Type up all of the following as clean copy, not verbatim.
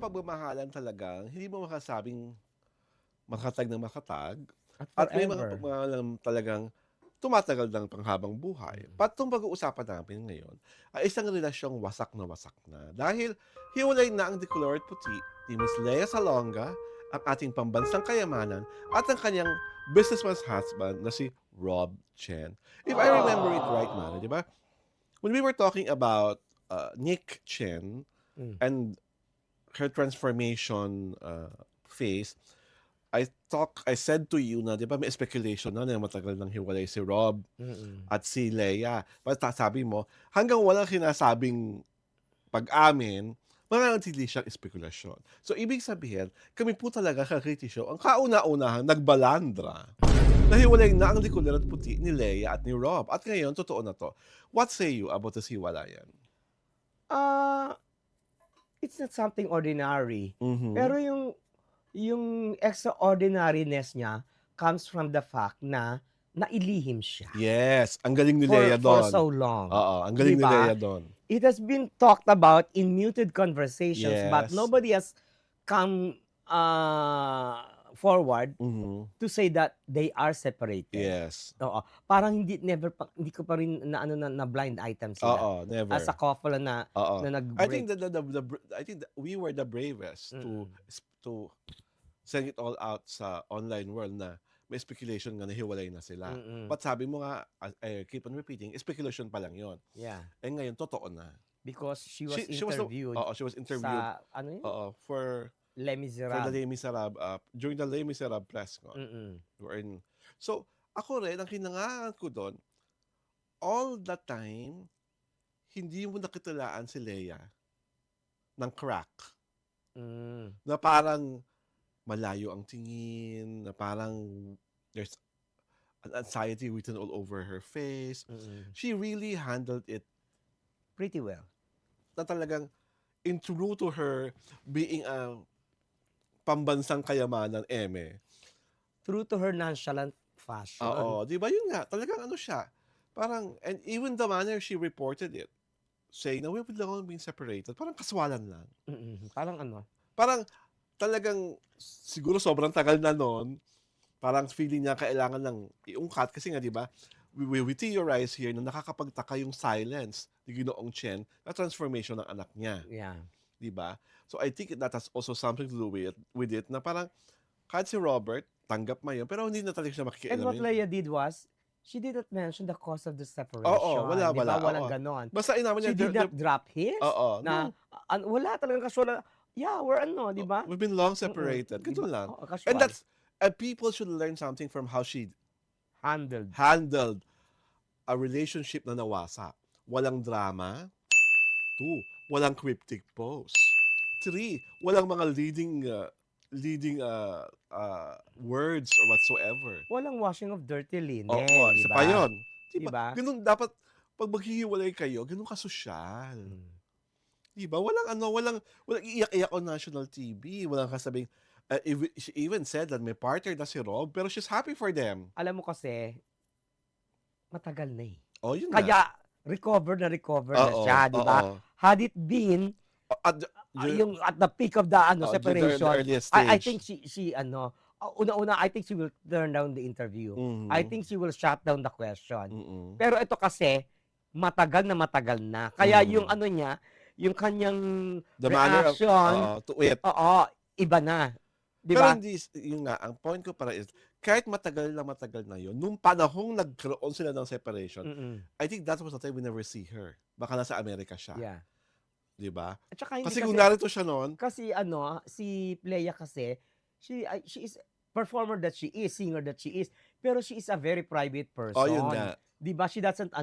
pagmamahalan talagang hindi mo makasabing makatag na makatag At at may mga forever. pagmamahalan talagang tumatagal ng panghabang buhay. Mm. Itong pag-uusapan namin ngayon ay isang relasyong wasak na wasak na. Dahil hiwalay na ang Dicolor at Puti ni Miss Lea Salonga, ang ating pambansang kayamanan, at ang kanyang businessman's husband na si Rob Chen. If I remember it right, Mara, di ba? When we were talking about Nick Chen Mm. and her transformation phase, I said to you na, di ba, may speculation na matagal nang hiwalay si Rob Mm. at si Lea. Basta sabi mo, hanggang walang sinasabing pag-amin, mananatili siyang espekulasyon. So, ibig sabihin, kami po talaga Kakiti Show, ang kauna-unahang nagbalandra. Nahiwalay na ang Dicolor at Puti ni Lea at ni Rob. At ngayon, totoo na to. What say you about this hiwalayan? Ah, it's not something ordinary. Mhm. Pero yung extraordinariness niya comes from the fact na nailihim siya Yes, ang galing ni for Lea for doon. so long. Oo, ang galing ni Diba? Lea doon. It has been talked about in muted conversations, but Yes. nobody has come forward Mhm. to say that they are separated. Yes. Oo. Parang hindi ko pa rin na blind item sila. Oo, never. As a couple na Oo. I nag-break. think we were the bravest to send it all out sa online world na may speculation nga nahiwalay na sila. But sabi mo nga, keep on repeating, speculation pa lang yon. Yeah. Eh ngayon, totoo na. Because she was She interviewed was interviewed sa, ano yun? for Les the Miserables. Les Miserables, during the Les Miserables press con. So, ako rin, ang hinangaan ko doon, all the time, hindi mo nakitalaan si Lea ng crack. Na parang malayo ang tingin, na parang there's an anxiety written all over her face. She really handled it Pretty well. na talagang in true to her being a pambansang kayamanan, True to her nonchalant fashion. Oo, di ba yun nga, talagang ano siya, parang, and even the manner she reported it, saying na we've long been separated, parang kaswalan lang. Parang ano? Parang talagang, siguro sobrang tagal na nun, parang feeling niya kailangan lang iungkat, kasi nga di ba, we theorize here na nakakapagtaka yung silence ni Ginoong Chen na transformation ng anak niya. Yeah. Di ba? So I think that has also something to do with it na parang kahit si Robert, tanggap mo yun, pero hindi na talaga siya makikialam. And what Lea did was, she didn't mention the cause of the separation. Oo, wala. Walang Oo. ganon. Basta inamin niya, She did not drop hints. Oo, Na, wala talagang casual. Yeah, we're di ba? we've been long separated. Ganito Diba? lang. Oo, casual. And people should learn something from how she handled a relationship na nawasak. Walang drama. 2, walang cryptic post. 3, walang mga leading words or whatsoever. Walang washing of dirty linen. Oo, isa pa yun. Diba? Ganun dapat, pag maghihiwalay kayo, ganun kasosyal. Diba? Walang iiyak-iyak on national TV. Walang kasabing, she even said that may partner na si Rob, pero she's happy for them. Alam mo kasi, matagal na eh. Oh, yun Kaya, recover na siya, di ba? Had it been, yung at the peak of the separation, the earliest stage. I think she una-una, I think she will turn down the interview. I think she will shut down the question. Pero ito kasi, matagal na. Kaya yung ano niya, yung kanyang the manner reaction, to it. Iba na. Di Pero ba? hindi, yun nga, ang point ko para is, kahit matagal na yun, nung panahong nagkaroon sila ng separation, I think that was the time we never see her. Baka nasa Amerika siya. Yeah. Di ba? Kasi kung narito siya noon. Kasi si Lea kasi, she is performer that she is, singer that she is, pero she is a very private person. Oh, yun nga. Di ba? She doesn't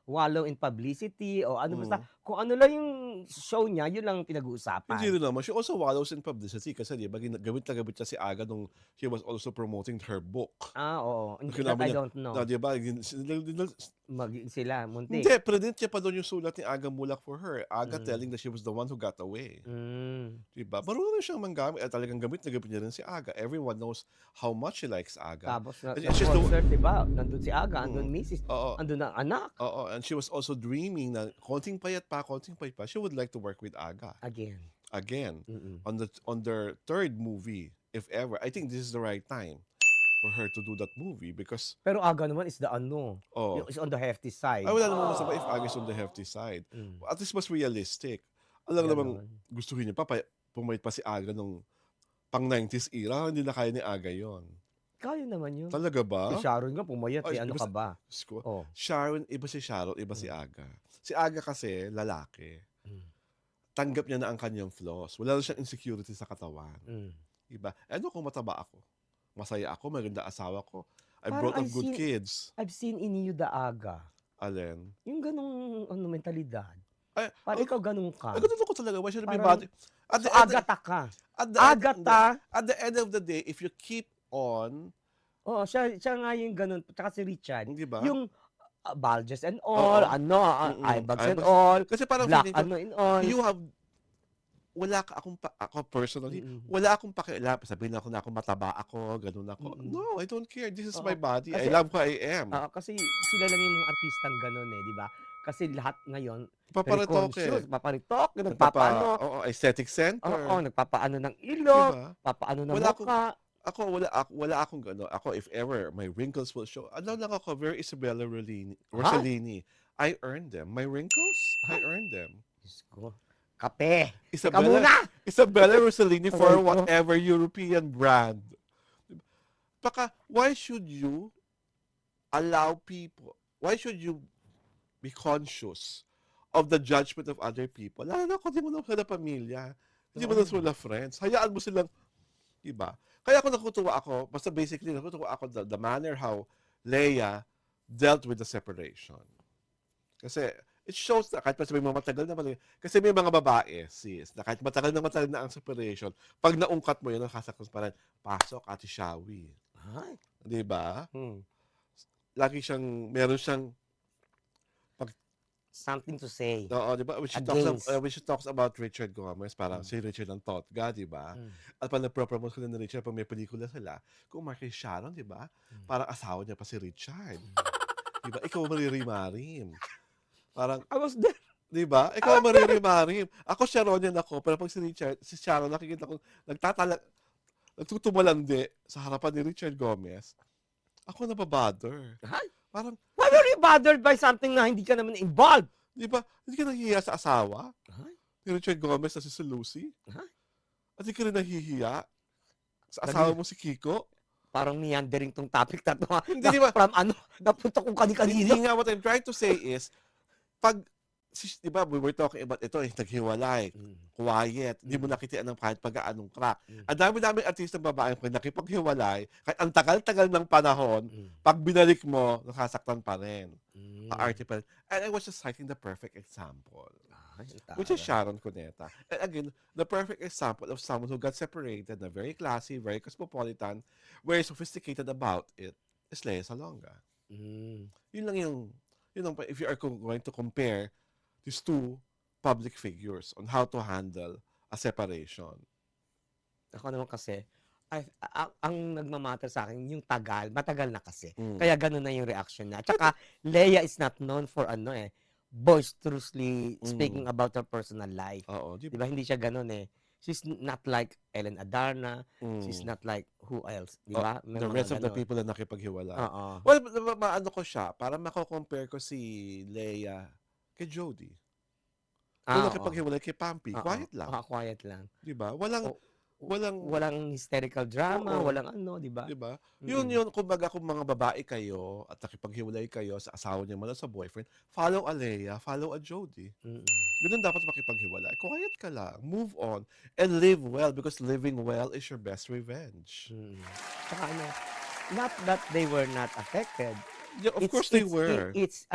wallow in publicity o basta kung ano lang yung show niya, yun lang pinag-uusapan. Hindi rin naman. She also wallows in publicity kasi di ba gamit siya si Aga nung she was also promoting her book. Oo. I don't know. Di ba? Sila, muntik. Hindi, predict niya pa doon yung sulat ni Aga Mulak for her. Aga telling that she was the one who got away. Di ba? Marunong siyang manggamit. Talagang gamit niya rin si Aga. Everyone knows how much she likes Aga. Tapos concert, di ba? Nandun si Aga, nandun Mrs. Nandun ang anak. Oo, and she was also dreaming na konting payat pa, she would like to work with Aga. Again. again Mm. on their third movie, if ever. I think this is the right time for her to do that movie because Pero Aga naman is the ano, oh, is on the hefty ay side. wala namang masama if Aga's on the hefty side. Mm, At least mas realistic. Alam namang gano'n. gustuhin niya pa pumayat pa si Aga nung pang 90s era, hindi na kaya ni Aga yon. Kaya naman yun. Talaga Si ba? Sharon nga pumayat Ay, ano iba ka si, ba? Diyos ko. Oh. Sharon, iba si Mm. Aga. Si Aga kasi, lalaki. Mm. Tanggap niya na ang kanyang flaws. Wala na siyang insecurity sa katawan. Mm. Diba? Ano kung mataba ako? Masaya ako, maganda asawa ko. I Parang brought up good kids. I've seen in you the Aga. Alin? Yung ganong mentalidad. Ay, Parang ikaw ganun ka. ay, ganun ako talaga. Why should I be Parang, body? At so the end, Agata ka. at the Agata. at the end of the day, if you keep on, Oo, siya nga yung ganun. Tsaka si Richard. di ba? Yung Baljes and all, Oo. Ibags and all, Kasi parang Black feeling ko, ano and all. you have, wala ka akong, ako personally, wala akong pakialam. Sabihin ako na ako mataba ako, ganun ako. No, I don't care. This is my body. Kasi, I love who I am. Kasi sila lang yung mga artistang ganun di ba? Kasi lahat ngayon, Paparitok paparitok, nagpapaano. Aesthetic center. Oo, nagpapaano ng ilong, Diba? papaano ng Wala mukha. wala akong gano'n. Ako, if ever, my wrinkles will show. Ano lang ako, very Isabella Rossellini. I earned them. My wrinkles, I earned them. Diyos ko. Kape. Ika muna! Isabella Rossellini for whatever European brand. Baka, why should you allow people, why should you be conscious of the judgment of other people? Lalo na kung di mo na sila pamilya, hindi mo na sila friends. Hayaan mo silang, diba? Kaya ako nakutuwa ako, basta basically nakutuwa ako the manner how Leia dealt with the separation. Kasi it shows na kahit pa sabihin mo matagal na kasi may mga babae, sis, na kahit matagal na ang separation, pag naungkat mo yun, nakasakos pa rin, pasok, Ate Shawi. Diba? Lagi siyang, meron siyang something to say. Oo, di ba? When she talks about Richard Gomez, parang si Richard ang totga, di ba? At pag nagpropromote ko na ni Richard, pag may pelikula sila, kung kay Sharon, di ba? Parang asawa niya pa si Richard. Di ba? Ikaw maririmarim. Parang, I was there. di ba? Ikaw maririmarim. Ako Sharonian ako, pero pag si Sharon, nakikita ko, nagtutumalandi sa harapan ni Richard Gomez, ako nababother. Parang, why were you bothered by something na hindi ka naman involved? Di ba? Hindi ka nahihiya sa asawa? Ni Richard Gomez na si Lucy? At hindi ka rin nahihiya sa asawa mo si Kiko? Parang meandering tong topic na to. Hindi, di ba? From napunta kung kanina. Hindi nga, what I'm trying to say is, pag, di ba, we were talking about ito, naghiwalay, quiet, hindi mo nakitian ng kahit pag-aanong crack. Ang dami-daming artistang babae pag nakipaghiwalay, kahit ang tagal-tagal ng panahon, pag binalik mo, nasasaktan pa rin. Article. And I was just citing the perfect example, which is Sharon Cuneta. And again, the perfect example of someone who got separated, na very classy, very cosmopolitan, very sophisticated about it, is Lea Salonga. Yun lang if you are going to compare these two public figures on how to handle a separation. Ako naman kasi, ang nagmamatter sa akin, yung matagal na kasi. Kaya ganun na yung reaction niya. Tsaka, Leia is not known for boisterously speaking about her personal life. Oo, diba? Hindi siya ganun She's not like Ellen Adarna. She's not like who else, diba? The rest of the people na nakipaghiwalay. Well, maano ko siya, para mako-compare ko si Leia kay Jody. Kung nakipaghiwalay kay Pampi, quiet lang. Quiet lang. Diba? Walang hysterical drama, walang diba? Diba? Yun, kumbaga kung mga babae kayo at nakipaghiwalay kayo sa asawa niya man sa boyfriend, follow a Leia, follow a Jody. Ganun dapat makipaghiwalay. Quiet ka lang, move on, and live well because living well is your best revenge. Tsaka not that they were not affected. Yeah, of course they were. It's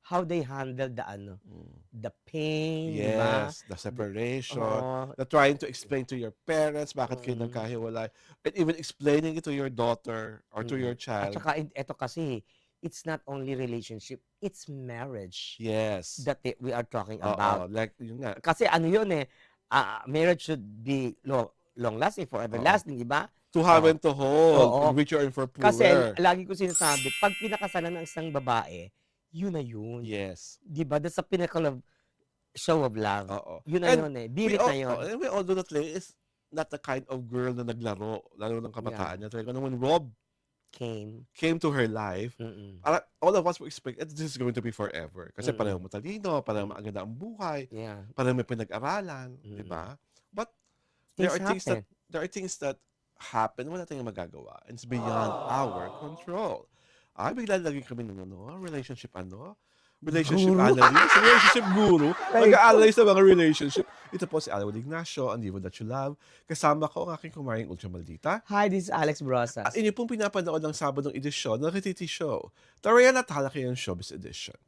how they handled the pain, yes, the separation, the trying to explain to your parents bakit kayo nagkahiwalay, and even explaining it to your daughter or to your child. At saka ito kasi, it's not only relationship, it's marriage. Yes. That we are talking about. Like yun nga. Kasi yun marriage should be long-lasting, forever-lasting, di ba? To have and to hold, rich or for poor. Kasi lagi ko sinasabi, pag pinakasalan ng isang babae, yun na yun. Yes. Diba? That's the pinnacle of Show of love. Oo. Yun na And yun eh. Birit na yun. and we all know that Leia is not the kind of girl na naglaro, lalo ng Yeah. kabataan niya. Talaga naman, Rob Came to her life, Mm. all of us were expecting this is going to be forever. Kasi pareho Mm. matalino, pareho maganda ang buhay, Yeah. pareho may pinag-aralan, di Mm. ba? But Things happen. there are things that happen, wala tayong magagawa. It's beyond our control. Bigla lagi kami ng relationship relationship Guru. analyst, relationship guru, Ay, mag-a-analyze sa mga relationship. Ito po si Alwin Ignacio, ang Diva That You Love. Kasama ko ang aking kumaring Ultra Maldita. Hi, this is Alex At Brosas. inyo pong pinapanood ng Sabadong edisyon ng Kititi Show. Tarayan at Halakayan Showbiz Edition.